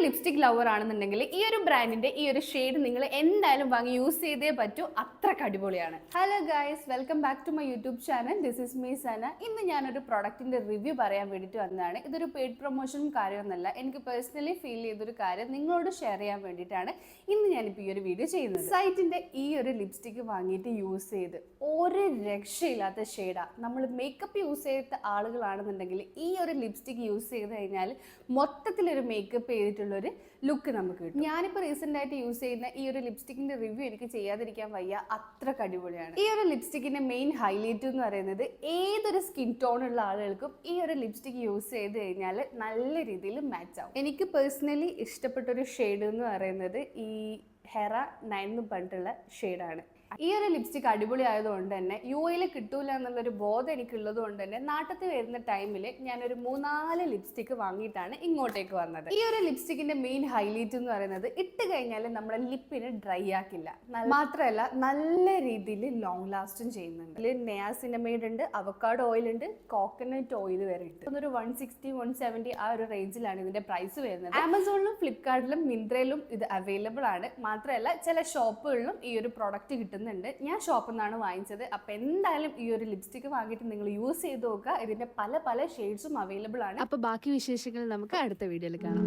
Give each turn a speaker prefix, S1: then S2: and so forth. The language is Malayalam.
S1: ലിപ്സ്റ്റിക് ലവർ ആണെന്നുണ്ടെങ്കിൽ ഈ ഒരു ബ്രാൻഡിന്റെ ഈ ഒരു ഷെയ്ഡ് നിങ്ങൾ എന്തായാലും വാങ്ങി യൂസ് ചെയ്തേ പറ്റൂ, അത്രക്ക് അടിപൊളിയാണ്. Hello guys, welcome back to my YouTube channel. This is me Sana. ഇന്ന് ഞാനൊരു പ്രൊഡക്റ്റിന്റെ റിവ്യൂ പറയാൻ വേണ്ടിയിട്ട് വന്നതാണ്. ഇതൊരു പെയ്ഡ് പ്രൊമോഷനും കാര്യമൊന്നുമല്ല, എനിക്ക് പേഴ്സണലി ഫീൽ ചെയ്തൊരു കാര്യം നിങ്ങളോട് ഷെയർ ചെയ്യാൻ വേണ്ടിയിട്ടാണ് ഇന്ന് ഞാനിപ്പോൾ ഈ ഒരു വീഡിയോ ചെയ്യുന്നത്. സൈറ്റിന്റെ ഈ ഒരു ലിപ്സ്റ്റിക് വാങ്ങിയിട്ട് യൂസ് ചെയ്ത് ഒരു രക്ഷയില്ലാത്ത ഷെയ്ഡാണ്. നമ്മൾ മേക്കപ്പ് യൂസ് ചെയ്ത ആളുകളാണെന്നുണ്ടെങ്കിൽ ഈ ഒരു ലിപ്സ്റ്റിക് യൂസ് ചെയ്ത് കഴിഞ്ഞാൽ മൊത്തത്തിലൊരു മേക്കപ്പ് ചെയ്തിട്ടുള്ളൊരു ലുക്ക് നമുക്ക് കിട്ടും. ഞാനിപ്പോൾ റീസെൻ്റ് ആയിട്ട് യൂസ് ചെയ്യുന്ന ഈ ഒരു ലിപ്സ്റ്റിക്കിൻ്റെ റിവ്യൂ എനിക്ക് ചെയ്യാതിരിക്കാൻ വയ്യ, അത്രക്ക് അടിപൊളിയാണ്. ഈ ഒരു ലിപ്സ്റ്റിക്കിൻ്റെ മെയിൻ ഹൈലൈറ്റ് എന്ന് പറയുന്നത് ഏതൊരു സ്കിൻ ടോൺ ഉള്ള ആളുകൾക്കും ഈ ഒരു ലിപ്സ്റ്റിക് യൂസ് ചെയ്ത് കഴിഞ്ഞാൽ നല്ല രീതിയിൽ മാച്ച് ആവും. എനിക്ക് പേഴ്സണലി ഇഷ്ടപ്പെട്ടൊരു ഷെയ്ഡ് എന്ന് പറയുന്നത് ഈ ഹെറ 9 എന്ന് പറഞ്ഞിട്ടുള്ള ഷെയ്ഡാണ്. ഈ ഒരു ലിപ്സ്റ്റിക് അടിപൊളി ആയതുകൊണ്ട് തന്നെ UAE കിട്ടൂല എന്നുള്ളൊരു ബോധം എനിക്കുള്ളത് കൊണ്ട് തന്നെ നാട്ടിൽ വരുന്ന ടൈമിൽ ഞാനൊരു 3-4 ലിപ്സ്റ്റിക് വാങ്ങിയിട്ടാണ് ഇങ്ങോട്ടേക്ക് വന്നത്. ഈ ഒരു ലിപ്സ്റ്റിക്കിന്റെ മെയിൻ ഹൈലൈറ്റ് എന്ന് പറയുന്നത് ഇട്ട് കഴിഞ്ഞാൽ നമ്മുടെ ലിപ്പിന് ഡ്രൈ ആക്കില്ല, മാത്രമല്ല നല്ല രീതിയിൽ ലോങ് ലാസ്റ്റും ചെയ്യുന്നുണ്ട്. ഇതിൽ നിയാസിനമൈഡ് ഉണ്ട്, അവക്കാഡോ ഓയിൽ ഉണ്ട്, കോക്കനട്ട് ഓയിൽ വരെ ഉണ്ട്. ഒരു 160-170 ആ ഒരു റേഞ്ചിലാണ് ഇതിന്റെ പ്രൈസ് വരുന്നത്. ആമസോണിലും ഫ്ലിപ്കാർട്ടിലും മിന്ത്രയിലും ഇത് അവൈലബിൾ ആണ്. മാത്രമല്ല ചില ഷോപ്പുകളിലും ഈ ഒരു പ്രോഡക്റ്റ് കിട്ടും. ഞാൻ ഷോപ്പിൽ നിന്നാണ് വാങ്ങിച്ചത്. അപ്പോൾ എന്തായാലും ഈ ഒരു ലിപ്സ്റ്റിക് വാങ്ങിയിട്ട് നിങ്ങൾ യൂസ് ചെയ്ത് നോക്കുക. ഇതിന്റെ പല ഷെയ്ഡ്സും അവൈലബിൾ ആണ്. അപ്പോൾ ബാക്കി വിശേഷങ്ങൾ നമുക്ക് അടുത്ത വീഡിയോയിൽ കാണാം.